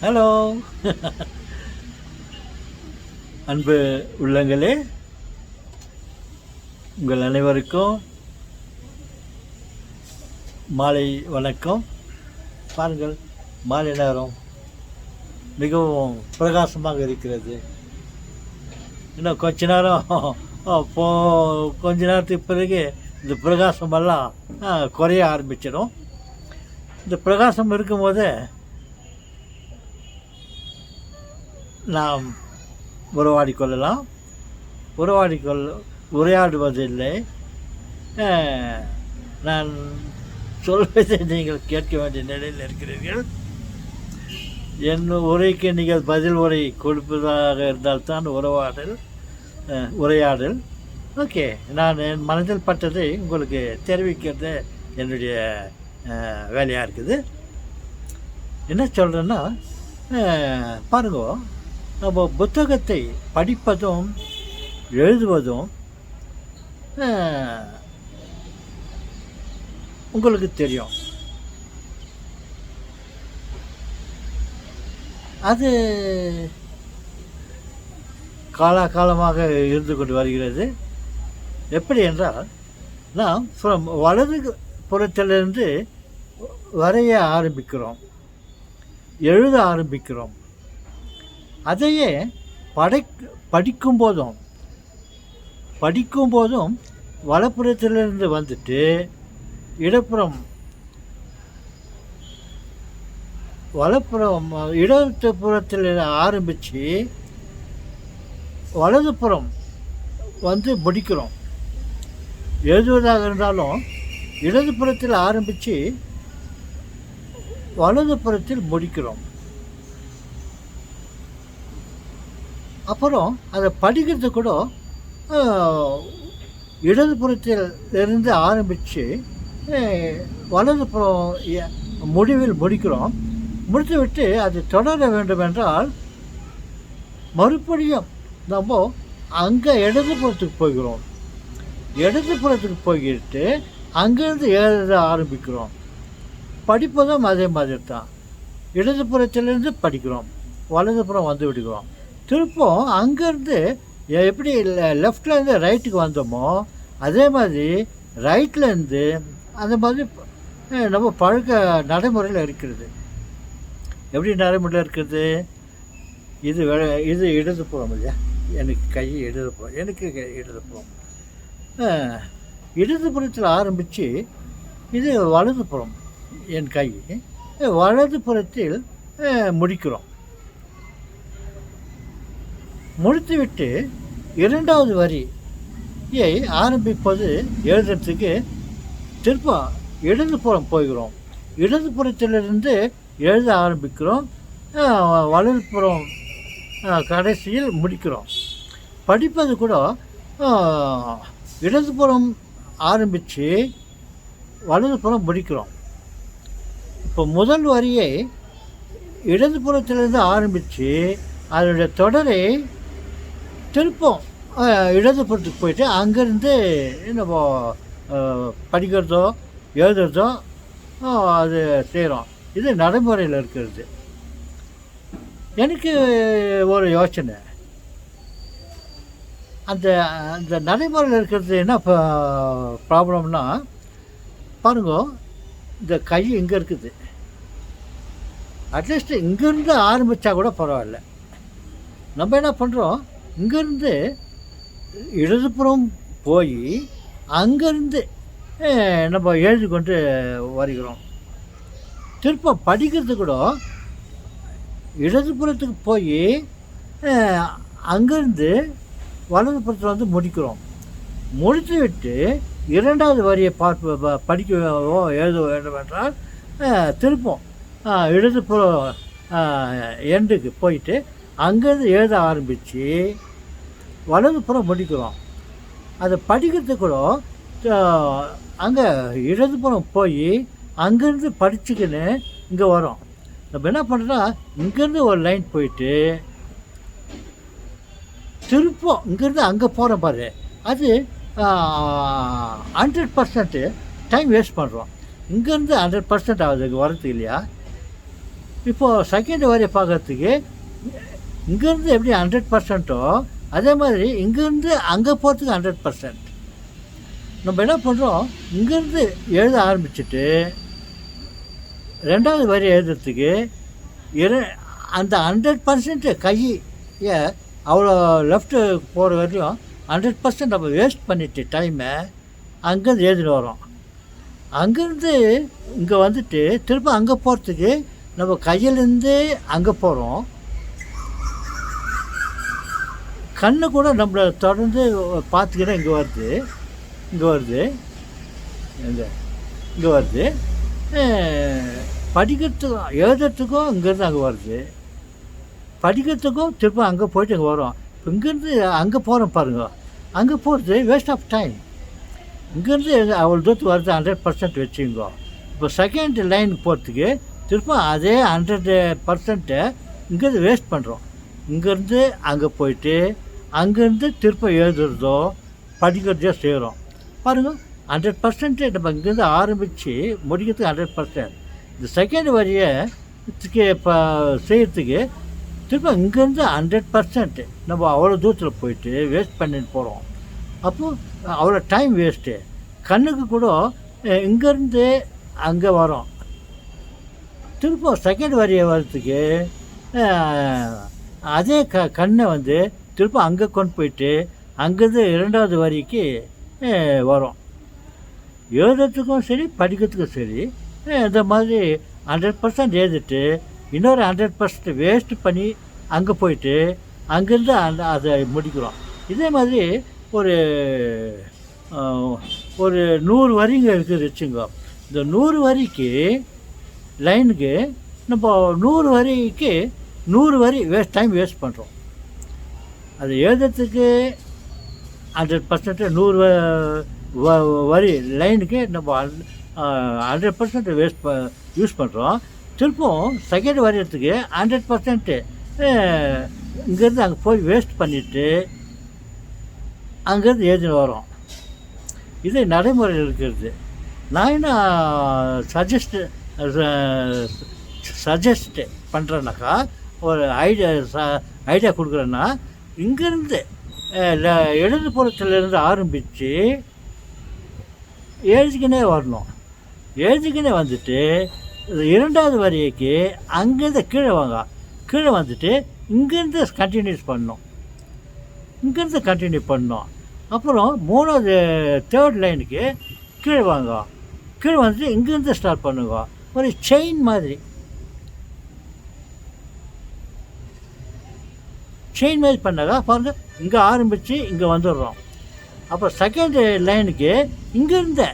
Hello அன்பு உள்ளங்களே, உங்கள் அனைவருக்கும் மாலை வணக்கம். பாருங்கள், மாலை நேரம் மிகவும் பிரகாசமாக இருக்கிறது. இன்னும் கொஞ்ச நேரம் கொஞ்ச நேரத்துக்கு பிறகு இந்த பிரகாசமெல்லாம் குறைய ஆரம்பிச்சிடும். இந்த பிரகாசம் இருக்கும்போது நாம் உரையாடிக்கொள்ளலாம். உரையாடுவதில்லை. நான் சொல்வதை நீங்கள் கேட்க வேண்டிய நிலையில் இருக்கிறீர்கள். என் உரைக்கு நீங்கள் பதில் உரை கொடுப்பதாக இருந்தால்தான் உரையாடல். ஓகே, நான் என் மனதில் பட்டதை உங்களுக்கு தெரிவிக்கிறது என்னுடைய வேலையாக இருக்குது. என்ன சொல்கிறேன்னா, பாருங்க, நம்ம புத்தகத்தை படிப்பதும் எழுதுவதும் உங்களுக்கு தெரியும். அது காலகாலமாக இருந்து கொண்டு வருகிறது. எப்படி என்றால், நாம் வலது புறத்திலிருந்து வரைய ஆரம்பிக்கிறோம், எழுத ஆரம்பிக்கிறோம். அதையே படிக்கும் போதும் வலப்புறத்திலிருந்து வந்துட்டு இடது புறத்தில் ஆரம்பித்து வலதுபுறம் வந்து முடிக்கிறோம். எழுதுவதாக இருந்தாலும் இடது புறத்தில் ஆரம்பித்து வலது புறத்தில் முடிக்கிறோம். அப்புறம் அதை படிக்கிறது கூட இடது புறத்தில் இருந்து ஆரம்பித்து வலதுபுறம் முடிவில் முடிக்கிறோம். முடித்து விட்டு அது தொடர வேண்டும் என்றால் மறுபடியும் நம்ம அங்கே இடது புறத்துக்கு போகிறோம். இடது புறத்துக்கு போய்கிட்டு அங்கேருந்து எழுத ஆரம்பிக்கிறோம். படிப்பதும் அதே மாதிரி தான். இடது புறத்திலிருந்து படிக்கிறோம், வலதுபுறம் வந்து விடுகிறோம். திருப்பம் அங்கேருந்து எப்படி லெஃப்ட்லேருந்து ரைட்டுக்கு வந்தோமோ அதே மாதிரி ரைட்லேருந்து அந்த மாதிரி நம்ம பழக்க நடைமுறையில் இருக்கிறது. எப்படி நடைமுறையில் இருக்கிறது? இது இடதுபுறம் இல்லையா? எனக்கு கை இடதுபுறம், இடதுபுறம். இடதுபுறத்தில் ஆரம்பித்து இது வலதுபுறம். என் கை வலதுபுறத்தில் முடிக்கிறோம். முடித்துவிட்டு இரண்டாவது வரியை ஆரம்பிப்பது எழுதுறதுக்கு திரும்ப இடதுபுறம் போகிறோம். இடதுபுறத்திலிருந்து எழுத ஆரம்பிக்கிறோம், வலதுபுறம் கடைசியில் முடிக்கிறோம். படிப்பது கூட இடதுபுறம் ஆரம்பித்து வலதுபுறம் முடிக்கிறோம். இப்போ முதல் வரியை இடதுபுறத்திலிருந்து ஆரம்பித்து அதனுடைய தொடரை திருப்பம் இடதுபுறத்துக்கு போயிட்டு அங்கேருந்து நம்ம படிக்கிறதோ எழுதுறதோ அது செய்கிறோம். இது நடைமுறையில் இருக்கிறது. எனக்கு ஒரு யோசனை, அந்த நடைமுறையில் இருக்கிறது என்ன ப்ராப்ளம்னா, பாருங்க, இந்த கை இங்கே இருக்குது. அட்லீஸ்ட் இங்கேருந்து ஆரம்பித்தா கூட பரவாயில்ல. நம்ம என்ன பண்ணுறோம், இங்கேருந்து இடதுபுறம் போய் அங்கேருந்து நம்ம எழுதி கொண்டு வருகிறோம். திருப்ப படிக்கிறது கூட இடதுபுறத்துக்கு போய் அங்கேருந்து வலதுபுறத்தில் வந்து முடிக்கிறோம். முடித்து விட்டு இரண்டாவது வரியை படிக்கவோ எழுத வேண்டும் என்றால் திருப்பம் இடதுபுறம் எண்டுக்கு போயிட்டு அங்கேருந்து எழுத ஆரம்பித்து வலதுபுறம் முடிக்கிறோம். அதை படிக்கிறது கூட அங்கே இடதுபுறம் போய் அங்கேருந்து படிச்சுக்கின்னு இங்கே வரோம். நம்ம என்ன பண்ணுறோன்னா, இங்கேருந்து ஒரு லைன் போயிட்டு திருப்பம் இங்கேருந்து அங்கே போகிறோம் பாரு, அது 100% டைம் வேஸ்ட் பண்ணுறோம். இங்கேருந்து 100% ஆகுது இங்கே வரத்துக்கு இல்லையா? இப்போது செகண்ட் வரியை பார்க்குறதுக்கு இங்கேருந்து எப்படி 100%ஓ அதே மாதிரி இங்கேருந்து அங்கே போகிறதுக்கு 100%. நம்ம என்ன பண்ணுறோம், இங்கேருந்து எழுத ஆரம்பிச்சுட்டு ரெண்டாவது வரி எழுதுறதுக்கு அந்த 100% கையை அவ்வளோ லெஃப்ட்டு போகிற வரையும் 100% நம்ம வேஸ்ட் பண்ணிவிட்டு டைமை அங்கேருந்து எழுதிட்டு வரோம். அங்கேருந்து இங்கே வந்துட்டு திரும்ப அங்கே போகிறதுக்கு நம்ம கையிலேருந்து அங்கே போகிறோம். கண்ணு கூட நம்மளை தொடர்ந்து பார்த்துக்கிட்டே இங்கே வருது இங்கே வருது. படிக்கிறதுக்கும் எழுதுறதுக்கும் இங்கேருந்து அங்கே வருது, படிக்கிறதுக்கும் திரும்ப அங்கே போயிட்டு இங்கே வரோம். இப்போ இங்கேருந்து அங்கே போகிறோம் பாருங்க, அங்கே போகிறது வேஸ்ட் ஆஃப் டைம். இங்கேருந்து அவ்வளோ தூரத்துக்கு வருது 100% வச்சுக்கோ. இப்போ செகண்ட் லைனுக்கு போகிறதுக்கு திரும்ப அதே 100% இங்கேருந்து வேஸ்ட் பண்ணுறோம். இங்கேருந்து அங்கே போயிட்டு அங்கேருந்து திரும்ப எழுதுறதோ படிக்கிறதோ செய்கிறோம் பாருங்கள். 100% நம்ம இங்கேருந்து ஆரம்பித்து முடிக்கிறதுக்கு 100%. இந்த செகண்ட் வரியை இப்போ செய்கிறதுக்கு திரும்ப இங்கேருந்து 100% நம்ம அவ்வளோ தூரத்தில் போயிட்டு வேஸ்ட் பண்ணிட்டு போகிறோம். அப்போது அவ்வளோ டைம் வேஸ்ட்டு. கண்ணுக்கு கூட இங்கேருந்து அங்கே வரோம், திரும்ப செகண்ட் வரியை வர்றதுக்கு அதே கண்ணை வந்து திரும்ப அங்கே கொண்டு போயிட்டு அங்கேருந்து இரண்டாவது வரிக்கு வரும். எழுதுறதுக்கும் சரி படிக்கிறதுக்கும் சரி இந்த மாதிரி 100% எழுதிட்டு இன்னொரு 100% வேஸ்ட் பண்ணி அங்கே போயிட்டு அங்கேருந்து அதை முடிக்கிறோம். இதே மாதிரி ஒரு 100 வரிங்க இருக்குது வச்சுங்க. இந்த 100 வரிக்கு லைனுக்கு நம்ம 100 வரிக்கு 100 வரி டைம் வேஸ்ட் பண்ணுறோம். அது எழுதுறதுக்கு 100% 100 வரி லைனுக்கு நம்ம 100% யூஸ் பண்ணுறோம். திருப்பவும் செகண்ட் வரையறதுக்கு 100% இங்கேருந்து அங்கே போய் வேஸ்ட் பண்ணிவிட்டு அங்கேருந்து எழுதின்னு வரோம். இது நடைமுறையில் இருக்கிறது. நான் என்ன சஜஸ்ட் பண்ணுறேன்னாக்கா, ஒரு ஐடியா கொடுக்குறேன்னா, இங்கேருந்து இடதுபுறத்துலேருந்து ஆரம்பித்து எழுதிக்கினே வரணும். எழுதிக்கினே வந்துட்டு இரண்டாவது வரிக்கு அங்கேருந்து கீழே வந்துட்டு இங்கேருந்து கண்டினியூஸ் பண்ணணும். அப்புறம் மூணாவது தேர்ட் லைனுக்கு கீழே வந்துட்டு இங்கேருந்து ஸ்டார்ட் பண்ணுங்க. ஒரு செயின் மாதிரி பண்ணாக்கா பாருங்கள், இங்கே ஆரம்பித்து இங்கே வந்துடுறோம். அப்புறம் செகண்ட் லைனுக்கு இங்கேருந்து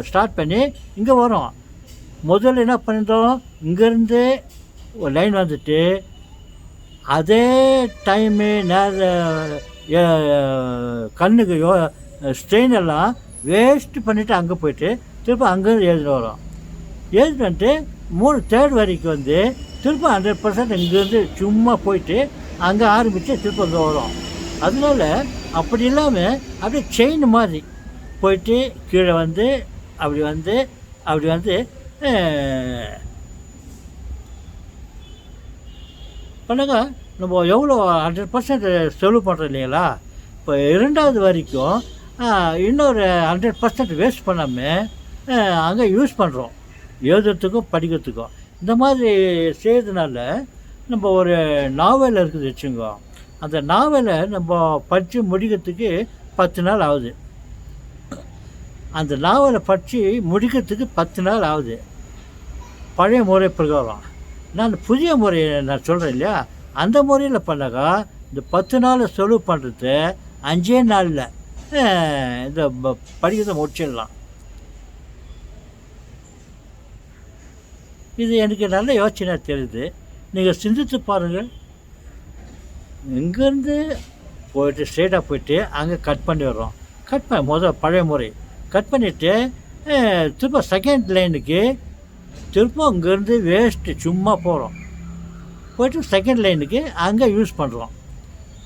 ஸ்டார்ட் பண்ணி இங்கே வரோம். முதல்ல என்ன பண்ணிட்டோம், இங்கேருந்து ஒரு லைன் வந்துட்டு அதே டைமு கண்ணுக்கு ஸ்ட்ரெயின் எல்லாம் வேஸ்ட்டு பண்ணிவிட்டு அங்கே போயிட்டு திரும்ப அங்கேருந்து எழுதிட்டு வரோம். எழுதிட்டு வந்துட்டு தேர்ட் வரைக்கும் வந்து திரும்ப 100% இங்கேருந்து சும்மா போயிட்டு அங்கே ஆரம்பித்து திரும்ப அங்கே வரும். அதனால அப்படி இல்லாமல் அப்படியே செயின் மாதிரி போயிட்டு கீழே வந்து அப்படி வந்து பண்ணாங்க. நம்ம எவ்வளோ 100% செலவு பண்ணுறோம் இல்லைங்களா. இப்போ இரண்டாவது வரைக்கும் இன்னொரு 100% வேஸ்ட் பண்ணாமல் அங்கே யூஸ் பண்ணுறோம், எழுதுறதுக்கும் படிக்கிறதுக்கும். இந்த மாதிரி செய்கிறதுனால நம்ம ஒரு நாவல் இருக்குது வச்சுங்கோ. அந்த நாவலை நம்ம படித்து முடிக்கிறதுக்கு 10 நாள் ஆகுது. அந்த நாவலை படித்து முடிக்கிறதுக்கு 10 நாள் ஆகுது பழைய முறை பிரகாரம். நான் புதிய முறையை நான் சொல்கிறேன் இல்லையா, அந்த முறையில் பண்ணாக்கா இந்த 10 நாள் செலவு பண்ணுறது 5 நாளில் இந்த படிக்கிறத முடிச்சிடலாம். இது எனக்கு நல்ல யோசனையாக தெரியுது. நீங்கள் சிந்தித்து பாருங்கள். இங்கேருந்து போயிட்டு ஸ்ட்ரெயிட்டாக போயிட்டு அங்கே கட் பண்ணி வர்றோம். பழைய முறை கட் பண்ணிவிட்டு திரும்ப செகண்ட் லைனுக்கு திரும்ப இங்கேருந்து வேஸ்ட்டு சும்மா போயிட்டு செகண்ட் லைனுக்கு அங்கே யூஸ் பண்ணுறோம்.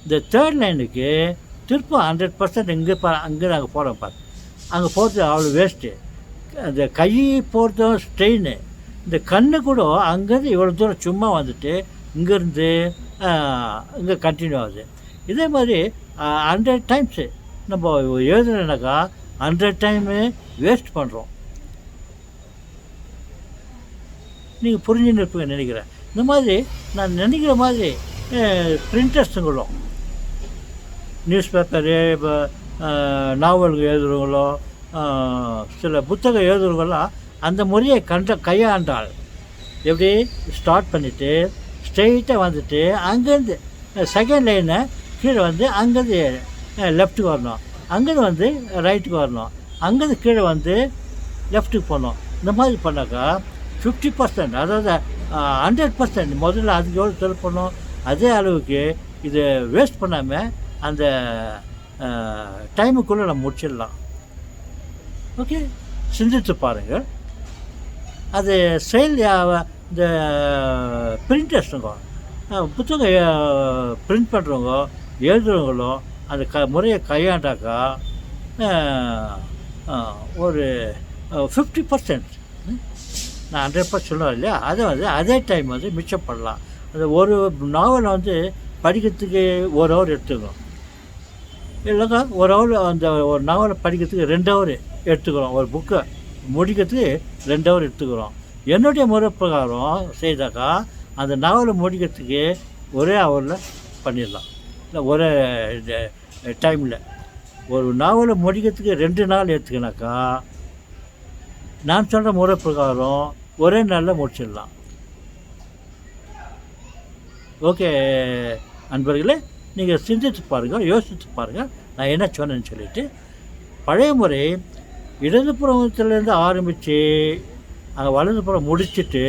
இந்த தேர்ட் லைனுக்கு திரும்ப 100% அங்கே நாங்கள் போகிறோம். அங்கே போகிறது அவ்வளோ வேஸ்ட்டு. அந்த கை போகிறதும் ஸ்ட்ரெயின், இந்த கண்ணு கூட அங்கேருந்து இவ்வளோ தூரம் சும்மா வந்துட்டு இங்கேருந்து இங்கே கண்டினியூ ஆகுது. இதே மாதிரி 100 டைம்ஸு நம்ம எழுதுனேனாக்கா 100 டைமு வேஸ்ட் பண்ணுறோம். நீங்கள் புரிஞ்சுன்னு இருப்பீங்க நினைக்கிறேன். இந்த மாதிரி நான் நினைக்கிற மாதிரி பிரிண்டர்ஸுங்களும் நியூஸ் பேப்பரு, இப்போ நாவல்கள் எழுதுகிறவங்களோ சில புத்தகம் எழுதுகிறவங்களாம் அந்த முறையை கையாண்டால் எப்படி ஸ்டார்ட் பண்ணிவிட்டு ஸ்ட்ரெயிட்டாக வந்துட்டு அங்கேருந்து செகண்ட் லைனை கீழே வந்து அங்கேருந்து லெஃப்ட்டுக்கு வரணும், அங்கேருந்து வந்து ரைட்டுக்கு வரணும், அங்கேருந்து கீழே வந்து லெஃப்ட்டுக்கு போகணும். இந்த மாதிரி பண்ணாக்கா 50%, அதாவது 100% முதல்ல அதுக்கு எவ்வளோ செலவு பண்ணணும் அதே அளவுக்கு இதை வேஸ்ட் பண்ணாமல் அந்த டைமுக்குள்ளே நம்ம முடிச்சிடலாம். ஓகே, சிந்தித்து பாருங்கள். அது செயல் இந்த பிரிண்டர்ஸுங்க, புத்தகம் பிரிண்ட் பண்ணுறவங்க எழுதுகிறவங்களும் அந்த முறையை கையாண்டாக்கா ஒரு 50%, நான் 100% சொல்லுவேன் இல்லையா, அதை வந்து அதே டைம் வந்து மிச்சம் பண்ணலாம். அந்த ஒரு நாவலை வந்து படிக்கிறதுக்கு 1 ஹவர் எடுத்துக்கணும், இல்லைக்கா 1 ஹவர் அந்த ஒரு நாவலை படிக்கிறதுக்கு 2 ஹவர் எடுத்துக்கிறோம், ஒரு புக்கை முடிக்கிறதுக்கு 2 ஹவர் எடுத்துக்கிறோம். என்னுடைய முறை பிரகாரம் செய்தாக்கா அந்த நாவலை முடிக்கிறதுக்கு ஒரே ஹவரில் பண்ணிடலாம், இல்லை ஒரே டைமில். ஒரு நாவலை முடிக்கிறதுக்கு 2 நாள் எடுத்துக்கினாக்கா நான் சொல்கிற முறை பிரகாரம் ஒரே நாளில் முடிச்சிடலாம். ஓகே அன்பர்களே, நீங்கள் சிந்தித்து பாருங்கள், யோசித்து பாருங்கள் நான் என்ன சொன்னேன்னு சொல்லிவிட்டு. பழைய முறை இடதுபுறத்துலேருந்து ஆரம்பித்து அங்கே வலதுபுறம் முடிச்சுட்டு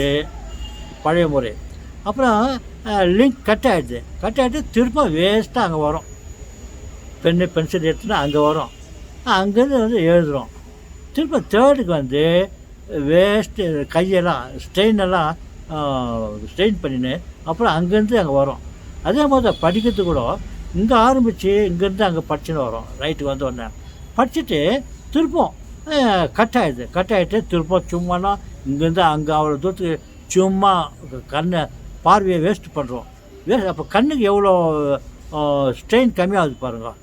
பழைய முறை, அப்புறம் லிங்க் கட் ஆகிடுது திரும்ப வேஸ்ட்டாக அங்கே வரும். பென்சில் எடுத்துனா அங்கே வரும், அங்கேருந்து வந்து எழுதுகிறோம். திரும்ப தேர்டுக்கு வந்து வேஸ்ட்டு கையெல்லாம் ஸ்ட்ரெயினெல்லாம் ஸ்ட்ரெயின் பண்ணின்னு அப்புறம் அங்கேருந்து அங்கே வரும். அதே மாதிரி தான் படிக்கிறது கூட இங்கே ஆரம்பித்து இங்கேருந்து அங்கே படிச்சுன்னு வரும். ரைட்டுக்கு வந்து உடனே படிச்சுட்டு திருப்பம் கட் ஆகிட்டு திருப்பம் சும்மானா இங்கேருந்து அங்கே அவ்வளோ தூரத்துக்கு சும்மா கண்ணை பார்வையை வேஸ்ட் பண்ணுறோம். அப்போ கண்ணுக்கு எவ்வளோ ஸ்ட்ரெயின் கம்மியாகுது பாருங்கள்.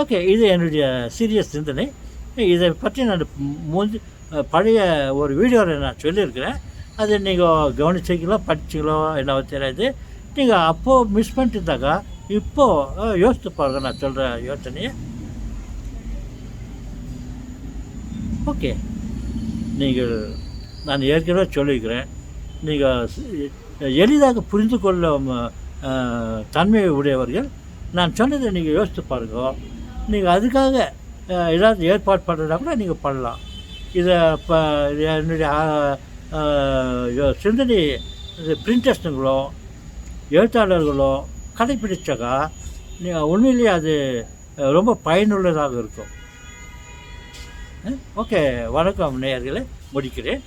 ஓகே, இது என்னுடைய சீரியஸ் சிந்தனை. இதை பற்றி நான் பழைய ஒரு வீடியோவில் நான் சொல்லியிருக்கிறேன். அது நீங்கள் கவனிச்சிங்களோ படிச்சிங்களோ என்ன தெரியாது. நீங்கள் அப்போது மிஸ் பண்ணிட்டு இருந்தாக்கா இப்போது யோசித்து பாருங்க நான் சொல்கிற யோசனையை. ஓகே, நான் ஏற்கனவே சொல்லியிருக்கிறேன், நீங்கள் எளிதாக புரிந்து கொள்ளும் தன்மையை உடையவர்கள் நான் சொன்னதை நீங்கள் யோசித்து பாருங்க. நீங்கள் அதுக்காக ஏதாவது ஏற்பாடு பண்ணுறதா கூட நீங்கள் பண்ணலாம். இதை இப்போ என்னுடைய சிந்தனை பிரிண்டர்ஸுங்களோ எழுத்தாளர்களோ கடைப்பிடிச்சாக்கா நீங்கள் உண்மையிலேயே அது ரொம்ப பயனுள்ளதாக இருக்கும். ஓகே, வணக்கம் நேயர்களே, முடிக்கிறேன்.